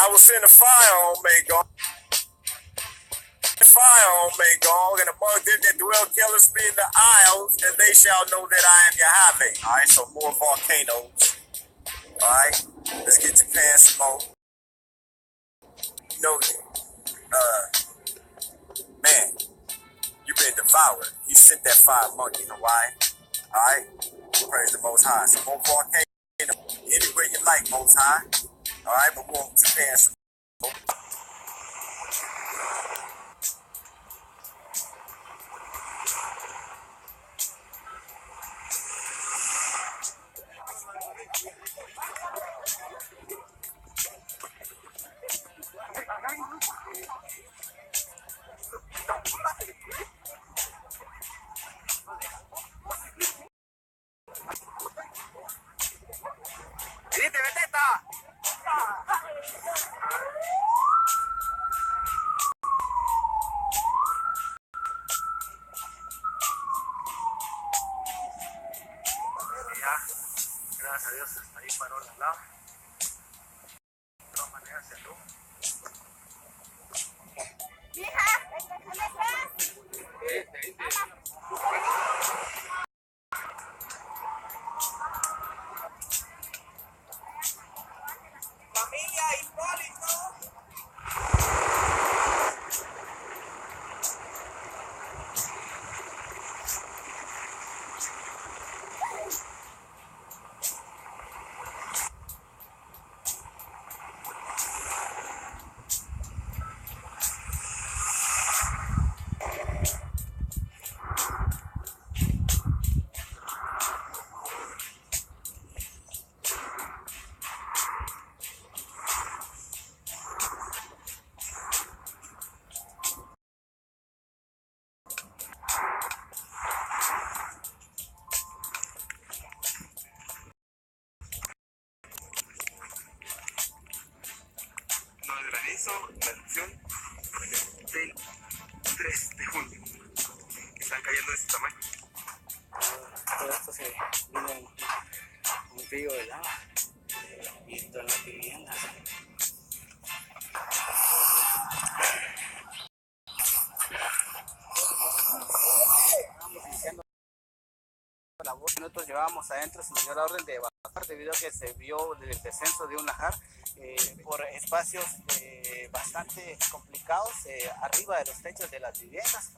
I will send a fire on Magog. Fire on Magog, and among them that dwell carelessly in the isles, and they shall know that I am Yahawa. Alright, so more volcanoes. Alright, let's get to pan some more. You know, man, you've been devoured. He sent that fire monkey in Hawaii. Alright, praise the Most High. So more volcanoes, anywhere you like, Most High. Alright, but we're going to pan some more. Gracias a Dios, ahí paró la lava. De todas maneras se aló. Familia Hipólito. La erupción del 3 de junio, que están cayendo de este tamaño. Todo esto se vino en un río de lava y todas las viviendas. Nosotros llevábamos adentro, se nos dio la orden de evacuar debido a que se vio el descenso de un lajar por espacios bastante complicados arriba de los techos de las viviendas.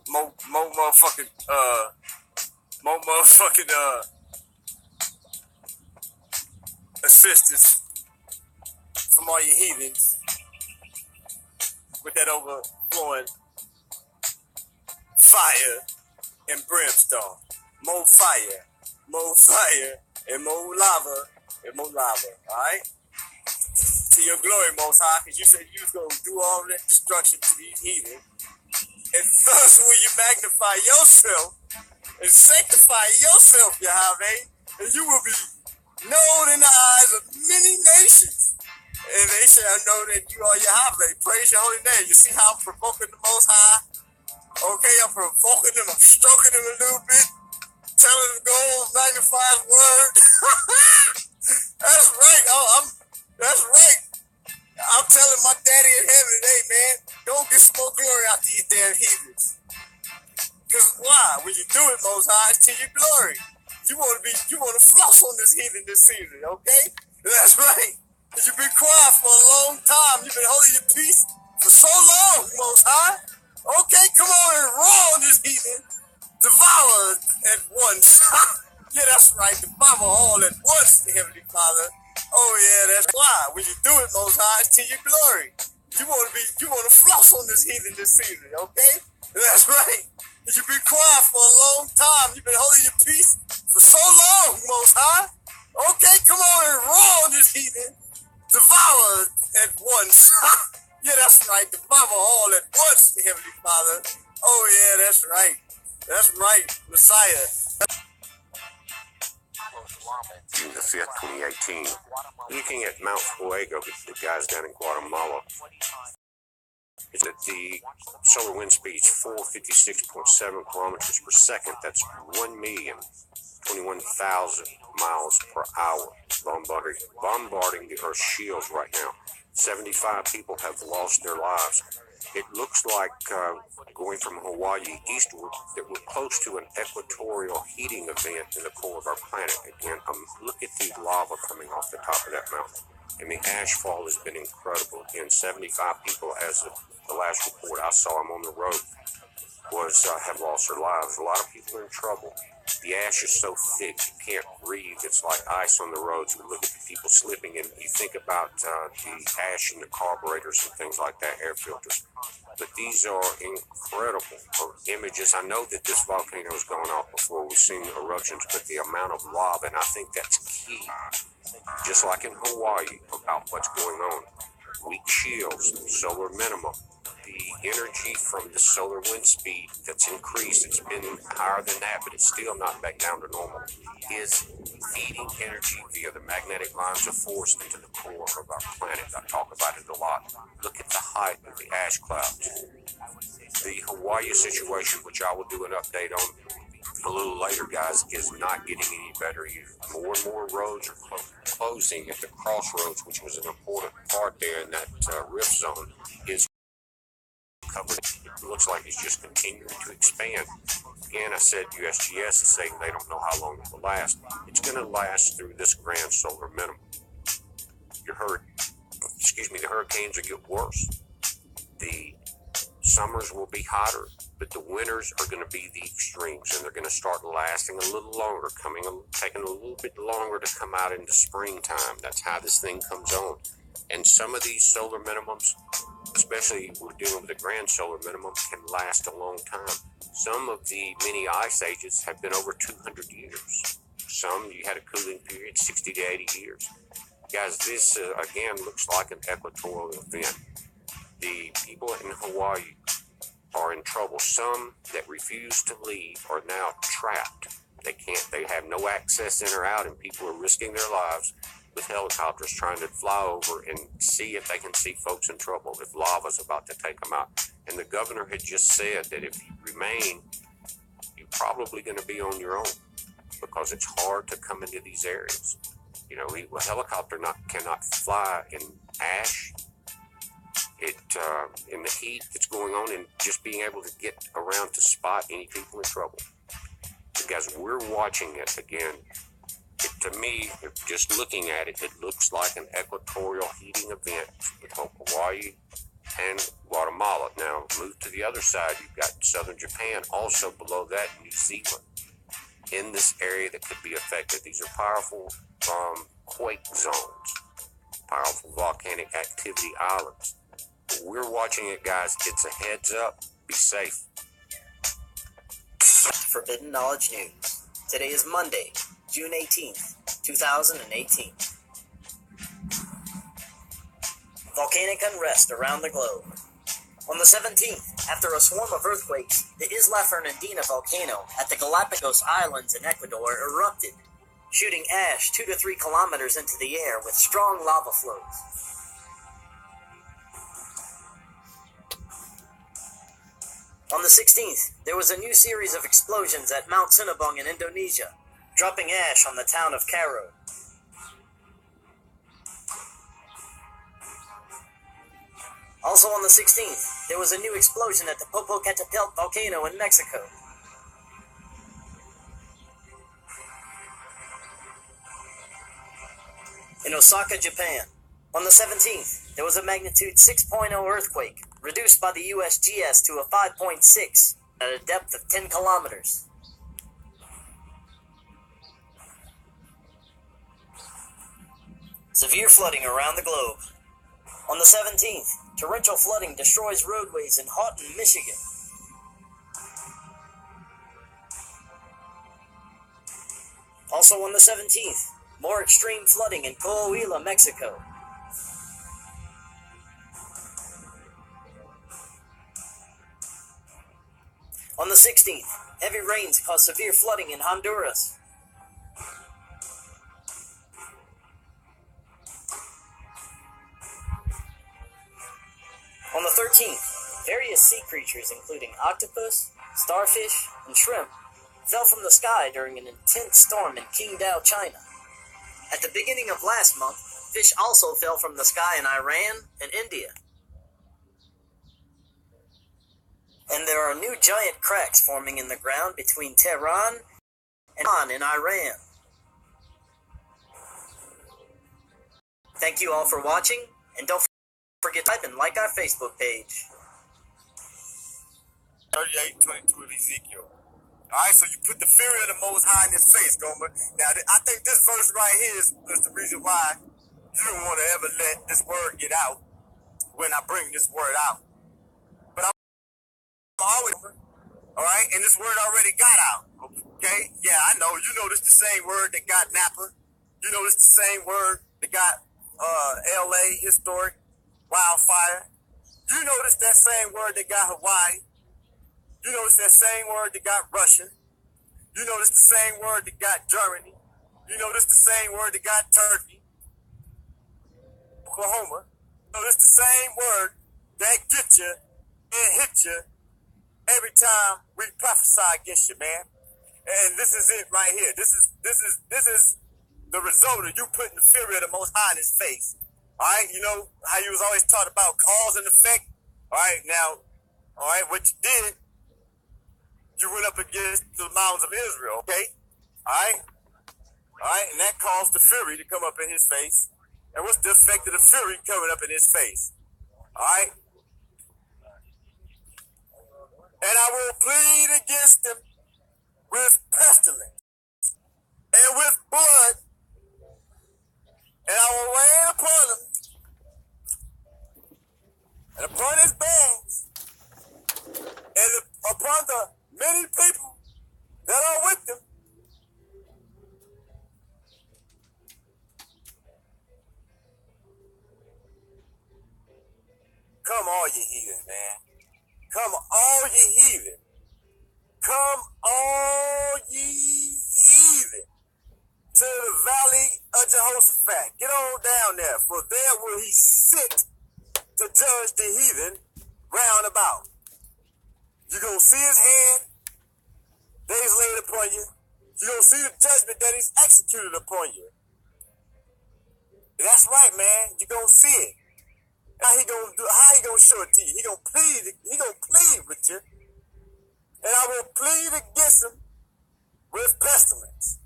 More motherfucking assistance from all you heathens with that overflowing fire and brimstone. More fire, and more lava, alright? To your glory, Most High, because you said you was going to do all that destruction to these heathens. And thus will you magnify yourself and sanctify yourself, Yahweh, and you will be known in the eyes of many nations. And they shall know that you are Yahweh. Praise your holy name. You see how I'm provoking the Most High? Okay, I'm provoking him. I'm stroking him a little bit. Telling him to go magnify his word. That's right. That's right. I'm telling my daddy in heaven, hey man, don't get some more glory out these damn heathens. Because why? When you do it, Most High, it's to your glory. You want to floss on this heathen this season, okay? That's right. Because you've been quiet for a long time. You've been holding your peace for so long, Most High. Okay, come on and roar on this heathen. Devour at once. Yeah, that's right. Devour all at once, Heavenly Father. Oh yeah, that's why. When you do it, Most High, it's to your glory. You want to floss on this heathen this season, okay? That's right. Because you've been quiet for a long time. You've been holding your peace for so long, Most High. Okay, come on and roar on this heathen. Devour at once. Yeah, that's right. Devour all at once, Heavenly Father. Oh yeah, that's right. That's right, Messiah. June the 5th, 2018. Looking at Mount Fuego, the guys down in Guatemala. is that the solar wind speed is 456.7 kilometers per second. That's 1,021,000 miles per hour, bombarding the Earth's shields right now. 75 people have lost their lives. It looks like going from Hawaii eastward that we're close to an equatorial heating event in the core of our planet. Again, look at the lava coming off the top of that mountain. And the ash fall has been incredible. Again, 75 people, as of the last report I saw them on the road, have lost their lives. A lot of people are in trouble. The ash is so thick you can't breathe. It's like ice on the roads. We look at the people slipping, and you think about the ash in the carburetors and things like that, air filters. But these are incredible images. I know that this volcano is going off before we've seen eruptions, but the amount of lava, and I think that's key, just like in Hawaii, about what's going on. Weak shields, solar minimum. The energy from the solar wind speed that's increased, it's been higher than that, but it's still not back down to normal, is feeding energy via the magnetic lines of force into the core of our planet. I talk about it a lot. Look at the height of the ash clouds. The Hawaii situation, which I will do an update on a little later, guys, is not getting any better either. More and more roads are closing at the crossroads, which was an important part there in that rift zone, is covered. It looks like it's just continuing to expand. Again, I said USGS is saying they don't know how long it will last. It's going to last through this grand solar minimum. The hurricanes will get worse. The summers will be hotter, but the winters are going to be the extremes, and they're going to start lasting a little longer, taking a little bit longer to come out into springtime. That's how this thing comes on. And some of these solar minimums, especially we're dealing with the grand solar minimum, can last a long time. Some of the mini ice ages have been over 200 years. Some, you had a cooling period, 60 to 80 years. Guys, this, again, looks like an equatorial event. The people in Hawaii are in trouble. Some that refuse to leave are now trapped. They have no access in or out, and people are risking their lives with helicopters trying to fly over and see if they can see folks in trouble, if lava's about to take them out. And the governor had just said that if you remain, you're probably going to be on your own, because it's hard to come into these areas. You know, a helicopter cannot fly in ash, in the heat that's going on, and just being able to get around to spot any people in trouble. So guys, we're watching it again. To me, just looking at it, it looks like an equatorial heating event with Hawaii and Guatemala. Now, move to the other side, you've got southern Japan, also below that, New Zealand, in this area that could be affected. These are powerful quake zones, powerful volcanic activity islands. But we're watching it, guys. It's a heads up. Be safe. Forbidden Knowledge News. Today is Monday, June 18th, 2018. Volcanic unrest around the globe. On the 17th, after a swarm of earthquakes, the Isla Fernandina volcano at the Galapagos Islands in Ecuador erupted, shooting ash 2 to 3 kilometers into the air with strong lava flows. On the 16th, there was a new series of explosions at Mount Sinabung in Indonesia, dropping ash on the town of Cairo. Also on the 16th, there was a new explosion at the Popocatépetl volcano in Mexico. In Osaka, Japan, on the 17th, there was a magnitude 6.0 earthquake, reduced by the USGS to a 5.6 at a depth of 10 kilometers. Severe flooding around the globe. On the 17th, torrential flooding destroys roadways in Houghton, Michigan. Also on the 17th, more extreme flooding in Coahuila, Mexico. On the 16th, heavy rains caused severe flooding in Honduras. On the 13th, Various sea creatures, including octopus, starfish, and shrimp, fell from the sky during an intense storm in Qingdao, China. At the beginning of last month, fish also fell from the sky in Iran and India. And there are new giant cracks forming in the ground between Tehran and Iran in Iran. Thank you all for watching, and don't forget to type and like our Facebook page. 38:22 of Ezekiel. Alright, so you put the fury of the Most High in his face, Gomer. Now, I think this verse right here is the reason why you don't want to ever let this word get out when I bring this word out. But I'm always, alright, and this word already got out, okay? Yeah, I know. You know this the same word that got Napa. You know this the same word that got LA, historic, wildfire. You know this that same word that got Hawaii. You know it's that same word that got Russia. You know it's the same word that got Germany. You know it's the same word that got Turkey, Oklahoma. You know it's the same word that get you and hit you every time we prophesy against you, man. And this is it right here. This is the result of you putting the fury of the Most High in his face. All right, you know how you was always taught about cause and effect. All right, now, all right, what you did. You went up against the mountains of Israel, okay? All right, and that caused the fury to come up in his face. And what's the effect of the fury coming up in his face? All right? And I will plead against them with pestilence and with blood, and I will rain upon him and upon his bands and upon the many people that are with them. Come all ye heathen, man. Come all ye heathen. Come all ye heathen to the valley of Jehoshaphat. Get on down there, for there will he sit to judge the heathen round about. You're going to see his hand that he's laid upon you. You're going to see the judgment that he's executed upon you. That's right, man. You're going to see it. How he going to show it to you? He going to plead with you. And I will plead against him with pestilence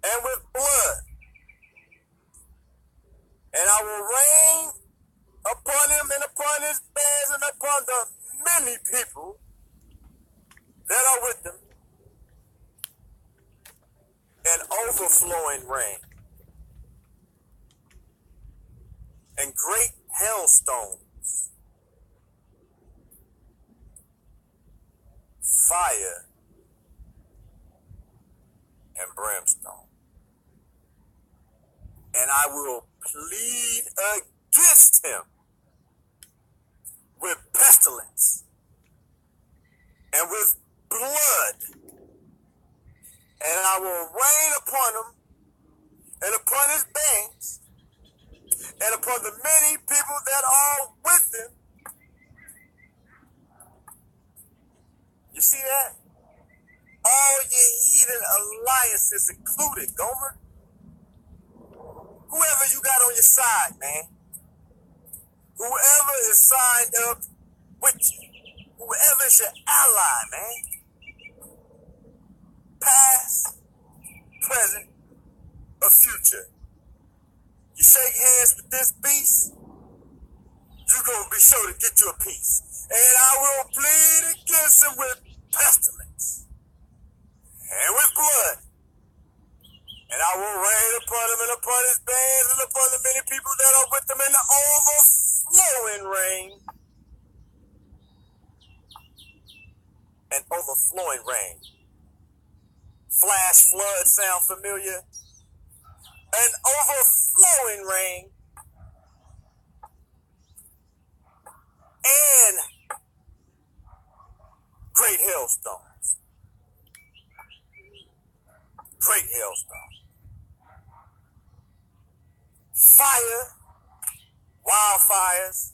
and with blood. And I will rain upon him and upon his bands and upon the many people that are with them, an overflowing rain and great hailstones, fire and brimstone. And I will plead against him with pestilence and with blood, and I will rain upon him and upon his bands and upon the many people that are with him. You see that? All your heathen alliances included, Gomer. Whoever you got on your side, man. Whoever is signed up with you. Whoever is your ally, man. Past, present, or future. You shake hands with this beast, you're going to be sure to get you a piece. And I will plead against him with pestilence and with blood. And I will rain upon him and upon his bands and upon the many people that are with him in the overflowing rain. An overflowing rain. Flash flood sound familiar? An overflowing rain. And great hailstones. Great hailstones. Fire, wildfires,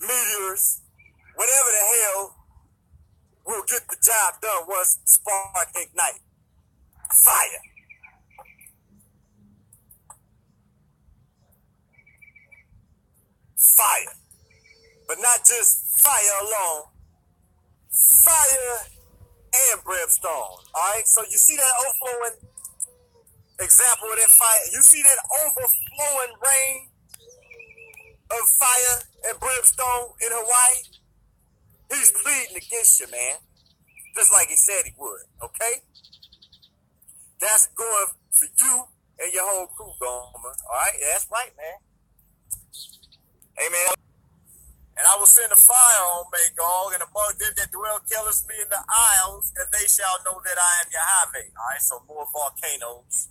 meteors, whatever the hell will get the job done once spark ignite. Fire. Fire. But not just fire alone. Fire and brimstone. Alright? So you see that overflowing example of that fire? You see that overflowing rain of fire and brimstone in Hawaii? He's pleading against you, man. Just like he said he would, okay? That's going for you and your whole crew, Gomer. Alright? Yeah, that's right, man. Hey, man. And I will send a fire on Magog and among them that dwell carelessly in the isles, and they shall know that I am Yahawa. Alright, so more volcanoes.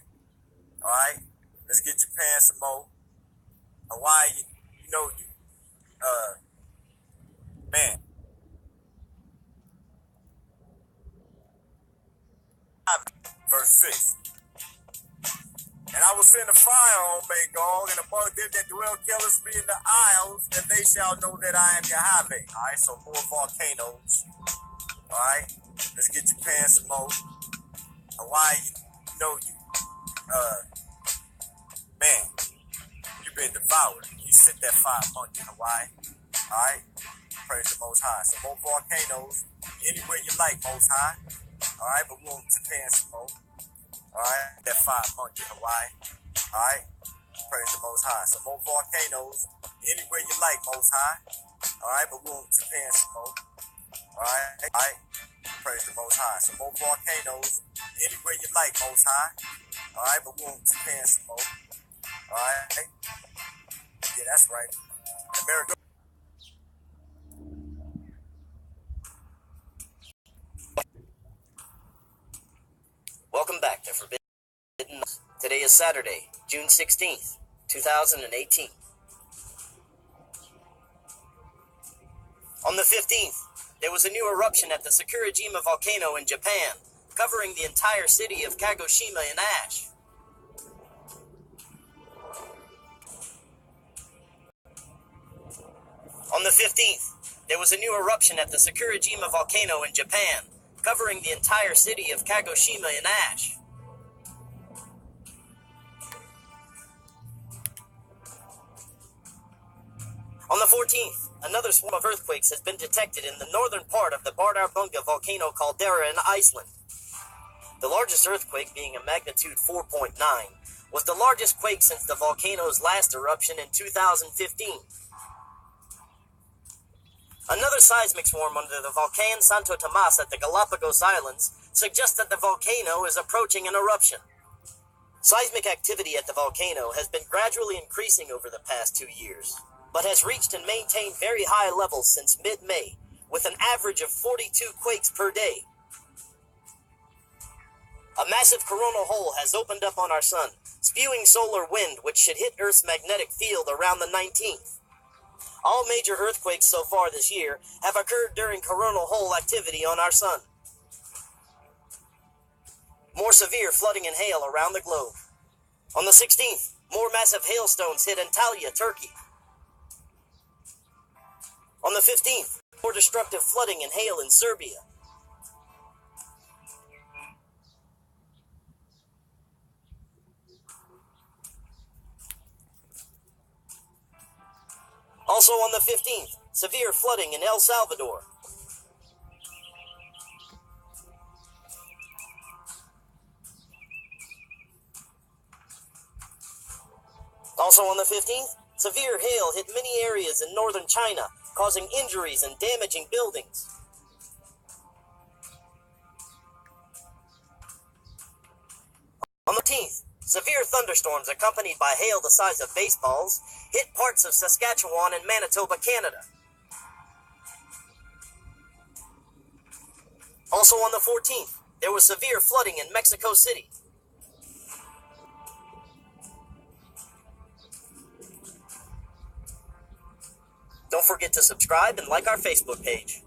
Alright? Let's get Japan some more. Hawaii, you know, man. Verse 6. And I will send a fire on Magog and among them that dwell carelessly in the isles, and they shall know that I am Yahawa. Alright, so more volcanoes. Alright, let's get Japan some more. Hawaii, you know, man, you've been devoured. You sit that fire among you, Hawaii. Alright, praise the Most High. So more volcanoes, anywhere you like, Most High. Alright, but we want Japan some more. Alright, that fire among you, Hawaii. Alright, praise the Most High. So more volcanoes, anywhere you like, Most High. Alright, but we want Japan some more. Alright, praise the Most High. So more volcanoes, anywhere you like, Most High. Alright, but we want Japan some more. Alright, yeah, that's right. America. Welcome back to Forbidden Knowledge. Today is Saturday, June 16th, 2018. On the 15th, there was a new eruption at the Sakurajima volcano in Japan, covering the entire city of Kagoshima in ash. On the 15th, there was a new eruption at the Sakurajima volcano in Japan, covering the entire city of Kagoshima in ash. On the 14th, another swarm of earthquakes has been detected in the northern part of the Bardarbunga volcano caldera in Iceland. The largest earthquake, being a magnitude 4.9, was the largest quake since the volcano's last eruption in 2015. Another seismic swarm under the Volcan Santo Tomas at the Galapagos Islands suggests that the volcano is approaching an eruption. Seismic activity at the volcano has been gradually increasing over the past 2 years, but has reached and maintained very high levels since mid-May, with an average of 42 quakes per day. A massive coronal hole has opened up on our sun, spewing solar wind which should hit Earth's magnetic field around the 19th. All major earthquakes so far this year have occurred during coronal hole activity on our sun. More severe flooding and hail around the globe. On the 16th, more massive hailstones hit Antalya, Turkey. On the 15th, more destructive flooding and hail in Serbia. Also on the 15th, severe flooding in El Salvador. Also on the 15th, severe hail hit many areas in northern China, causing injuries and damaging buildings. On the 18th, severe thunderstorms accompanied by hail the size of baseballs hit parts of Saskatchewan and Manitoba, Canada. Also on the 14th, there was severe flooding in Mexico City. Don't forget to subscribe and like our Facebook page.